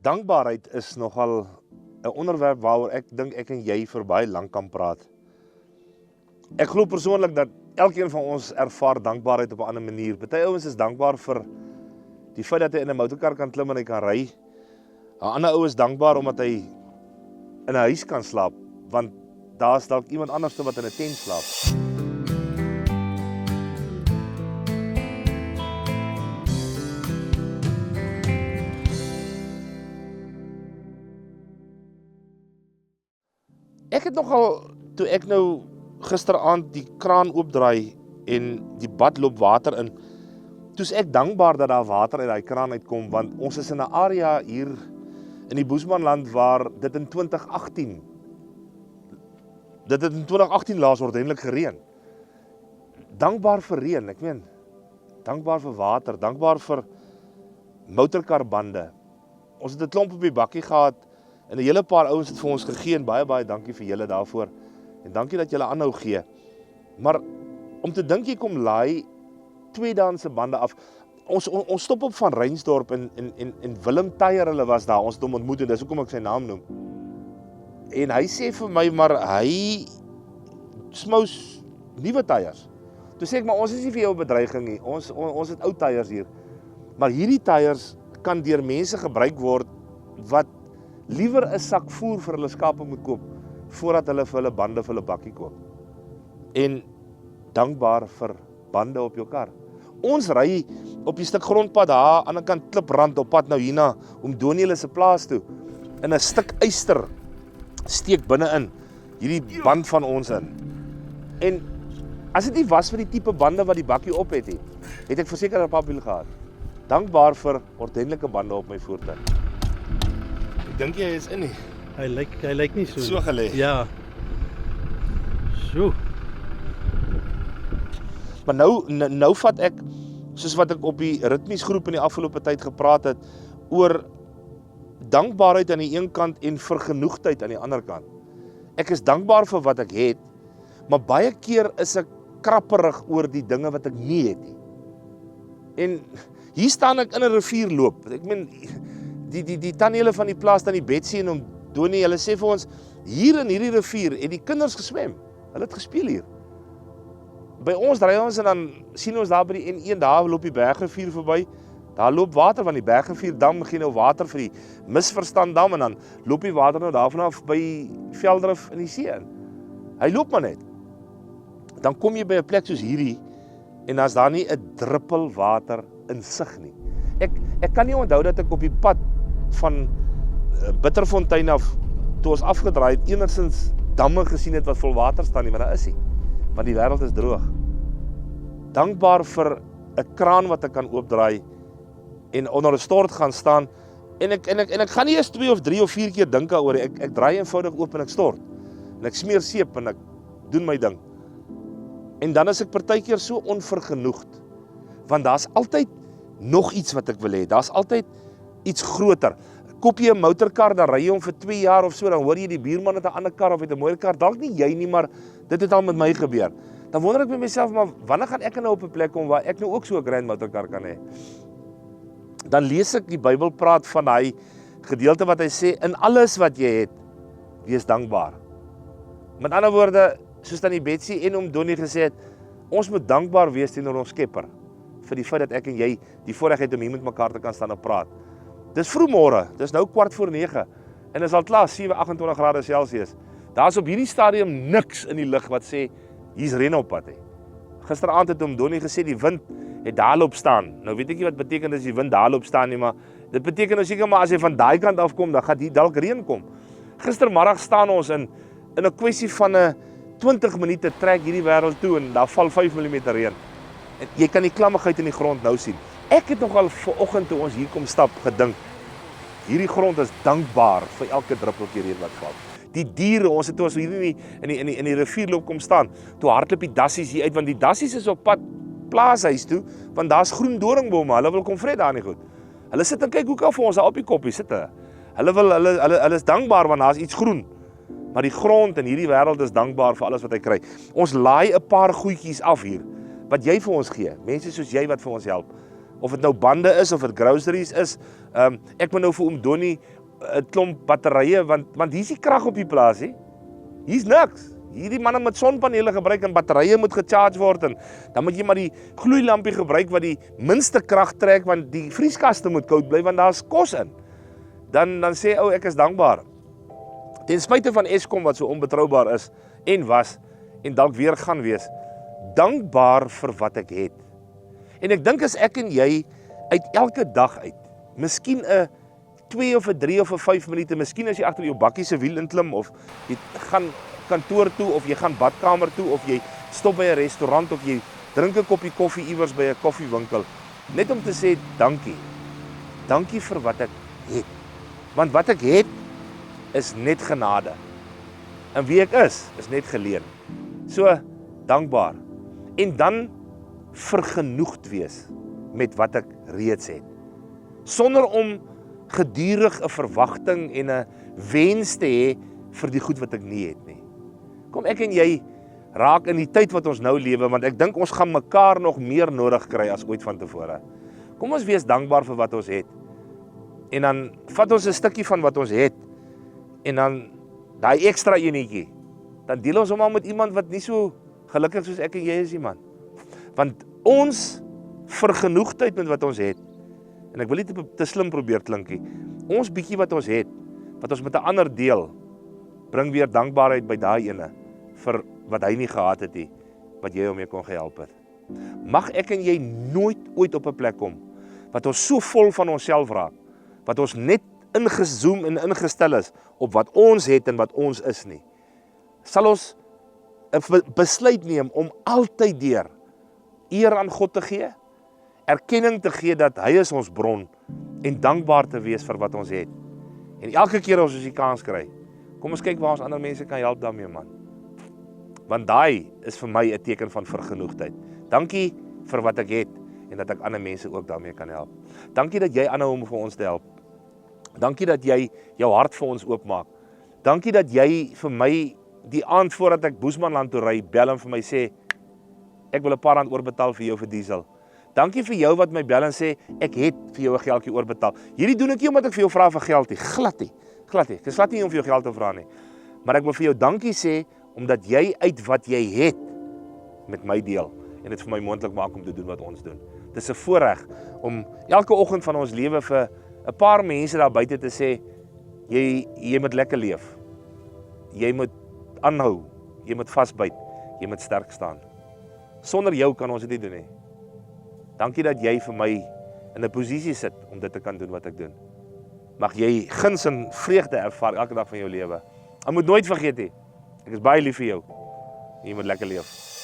Dankbaarheid is nogal 'n onderwerp waaroor ek dink ek en jy vir baie lank kan praat. Ek glo persoonlik dat elkeen van ons ervaar dankbaarheid op 'n ander manier. Party ouens is dankbaar vir die feit dat hy in 'n motorkar kan klim en hy kan ry. 'n Ander ou is dankbaar omdat hy in 'n huis kan slaap, want daar's dalk iemand anders wat in 'n tent slaap. Ek het nogal, toe ek nou gisteraand die kraan oopdraai en die bad loop water in, toe's ek dankbaar dat daar water uit daai kraan uitkom, want ons is in 'n area hier in die Boesmanland waar dit in 2018 laas ordentlik gereën. Dankbaar vir reën, ek meen, dankbaar vir water, dankbaar vir motorkarbande. Ons het 'n klomp op die bakkie gehad, en 'n hele paar ouens het vir ons gegee, en baie dankie vir julle daarvoor, en dankie dat julle aanhou gee. Maar om te dink jy kom laai tweedehandse bande af. Ons stop op van Reinsdorp en Willem Tyre, hulle was daar, ons het hom ontmoet, en dis hoekom ek sy naam noem. En hy sê vir my, maar hy smous nuwe tyres. Toe sê ek, maar ons is nie vir jou 'n bedreiging nie, ons het ou tyres hier. Maar hierdie tyres kan deur mense gebruik word wat liewer 'n sak voer vir hulle skape moet koop, voordat hulle vir hulle bande vir hulle bakkie koop. En dankbaar vir bande op jou kar. Ons ry op die stuk grondpad daar, aan die kant Kliprand, op pad nou hierna, Omdoniele se plaas toe, in 'n stuk yster steek binne-in, hierdie band van ons in. En as dit nie was vir die tipe bande wat die bakkie op het, het ek verseker 'n papiel gehad. Dankbaar vir ordentlike bande op my voertuig. Dink jy hy is in nie? Hy lyk nie so. So gelê. Ja. So. Maar nou vat ek, soos wat ek op die ritmiesgroep in die afgelope tyd gepraat het, oor dankbaarheid aan die een kant en vergenoegdheid aan die ander kant. Ek is dankbaar vir wat ek het, maar baie keer is ek krapperig oor die dinge wat ek nie het nie. En hier staan ek in 'n rivier loop. Ek meen, die tanniele van die plaas, tannie Betsy en Omdonie, hulle sê vir ons, hier in hierdie rivier het die kinders geswem. Hulle het gespeel hier. By ons ry ons en dan sien ons daar by die N1, daar loop die Bergrivier verby. Daar loop water, van die Bergrivierdam gee nou water vir die Misverstanddam, en dan loop die water nou daarvan af by Veldrif in die see in. Hy loop maar net. Dan kom jy by 'n plek soos hierdie, en as daar nie 'n druppel water in sig nie. Ek kan nie onthou dat ek op die pad van Bitterfontein af, toe ons afgedraai het, enigstens damme gesien het wat vol water staan nie, maar daar is nie, want die wêreld is droog. Dankbaar vir 'n kraan wat ek kan oopdraai en onder 'n stort gaan staan, en ek gaan nie eers 2 of 3 of 4 keer dink daaroor. Ek draai eenvoudig oop en ek stort, en ek smeer seep en ek doen my ding. En dan is ek partykeer so onvergenoegd, want daar's altyd nog iets wat ek wil hê. Daar's altyd iets groter. Koop jy 'n motorkar, dan ry jy hom vir 2 jaar of so, dan hoor jy die buurman het 'n ander kar of het 'n mooier kar. Dalk nie jy nie, maar dit het al met my gebeur. Dan wonder ek by myself, maar wanneer gaan ek nou op 'n plek kom waar ek nou ook so 'n grand motorkar kan hê? Dan lees ek die Bybel praat van hy gedeelte wat hy sê, in alles wat jy het, wees dankbaar. Met ander woorde, soos tannie Betsy en Omdonie gesê het, ons moet dankbaar wees teenoor ons Skepper, vir die feit dat ek en jy die voorreg het om hier met mekaar te kan staan en praat. Dis vroegmôre, dis nou 8:45, en is al klaar 28 grade Celsius. Daar's op hierdie stadium niks in die lug wat sê, hier's reën op pad. Gisteraand het Omdonie gesê, die wind het daarop staan. Nou weet ek nie wat beteken as die wind daarop staan nie, maar dit beteken nou seker maar as hy van daai kant af kom, dan gaan hier dalk reën kom. Gistermiddag staan ons in 'n kwessie van 'n 20 minute trek hierdie wêreld toe, en daar val 5 mm reën. En jy kan die klammigheid in die grond nou sien. Ek het nogal vanoggend toe ons hier kom stap gedink, hierdie grond is dankbaar vir elke druppeltjie reën wat val. Die diere, ons het toe ons hier in die rivierloop kom staan, toe hardloop die dassies hier uit, want die dassies is op pad plaashuis toe, want daar's groen doringbome, hulle wil kom vred daar nie goed. Hulle sit en kyk hoe kan vir ons daar op die koppie sit. Hulle is dankbaar want daar's iets groen. Maar die grond in hierdie wêreld is dankbaar vir alles wat hy kry. Ons laai 'n paar goedjies af hier, wat jy vir ons gee, mense soos jy wat vir ons help. of dit nou bande is, of dit groceries is. Ek moet nou vir oom Donnie 'n klomp batterye, want hier's die krag op die plaas, hè. Hier's niks. Hierdie manne met sonpanele gebruik en batterye moet gecharge word en dan moet jy maar die gloeilampie gebruik wat die minste krag trek want die vrieskaste moet koud bly want daar's kos in. Dan sê ou ek is dankbaar. Ten spyte van Eskom wat so onbetroubaar is en was en dalk weer gaan wees, dankbaar vir wat ek het. En ek dink as ek en jy uit elke dag uit, miskien 'n 2 of 'n 3 of 'n 5 minute, miskien as jy agter jou bakkie se wiel inklim of jy gaan kantoor toe of jy gaan badkamer toe of jy stop by 'n restaurant of jy drink 'n koppie koffie iewers by 'n koffiewinkel, net om te sê dankie. Dankie vir wat ek het. Want wat ek het is net genade. En wie ek is net geleen. So dankbaar. En dan vergenoegd wees met wat ek reeds het. Sonder om gedurig 'n verwagting en 'n wens te hê vir die goed wat ek nie het nie. Kom ek en jy raak in die tyd wat ons nou lewe, want ek dink ons gaan mekaar nog meer nodig kry as ooit van tevore. Kom ons wees dankbaar vir wat ons het. En dan vat ons 'n stukkie van wat ons het en dan daai ekstra enetjie, dan deel ons hom al met iemand wat nie so gelukkig soos ek en jy is nie, man. Want ons vergenoegdheid met wat ons het, en ek wil nie te slim probeer klink nie, ons bietjie wat ons het, wat ons met 'n ander deel, bring weer dankbaarheid by daai ene, vir wat hy nie gehad het nie, wat jy hom mee kon gehelp het. Mag ek en jy nooit ooit op 'n plek kom, wat ons so vol van onsself raak, wat ons net ingezoom en ingestel is, op wat ons het en wat ons is nie. Sal ons 'n besluit neem om altyd deur eer aan God te gee, erkenning te gee dat hy is ons bron, en dankbaar te wees vir wat ons het. En elke keer as ons die kans kry, kom ons kyk waar ons ander mense kan help daarmee, man. Want daai is vir my 'n teken van vergenoegdheid. Dankie vir wat ek het, en dat ek ander mense ook daarmee kan help. Dankie dat jy aanhou om vir ons te help. Dankie dat jy jou hart vir ons oopmaak. Dankie dat jy vir my die aand voordat ek Boesmanland toe ry, bel en vir my sê, ek wil 'n paar rand oorbetaal vir jou vir diesel. Dankie vir jou wat my bel en sê, ek het vir jou 'n geldjie oorbetaal. Hierdie doen ek nie omdat ek vir jou vra vir geld nie, glad nie. Ek is glad nie om vir jou geld te vra nie. Maar ek wil vir jou dankie sê, omdat jy uit wat jy het, met my deel, en dit vir my moontlik maak om te doen wat ons doen. Dit is 'n voorreg om elke oggend van ons lewe vir 'n paar mense daar buite te sê, jy moet lekker leef. Jy moet aanhou, jy moet vasbyt, jy moet sterk staan. Sonder jou kan ons dit nie doen nie. Dankie dat jy vir my in 'n posisie sit om dit te kan doen wat ek doen. Mag jy guns en vreugde ervaar elke dag van jou lewe. En moet nooit vergeet nie, ek is baie lief vir jou. Jy moet lekker leef.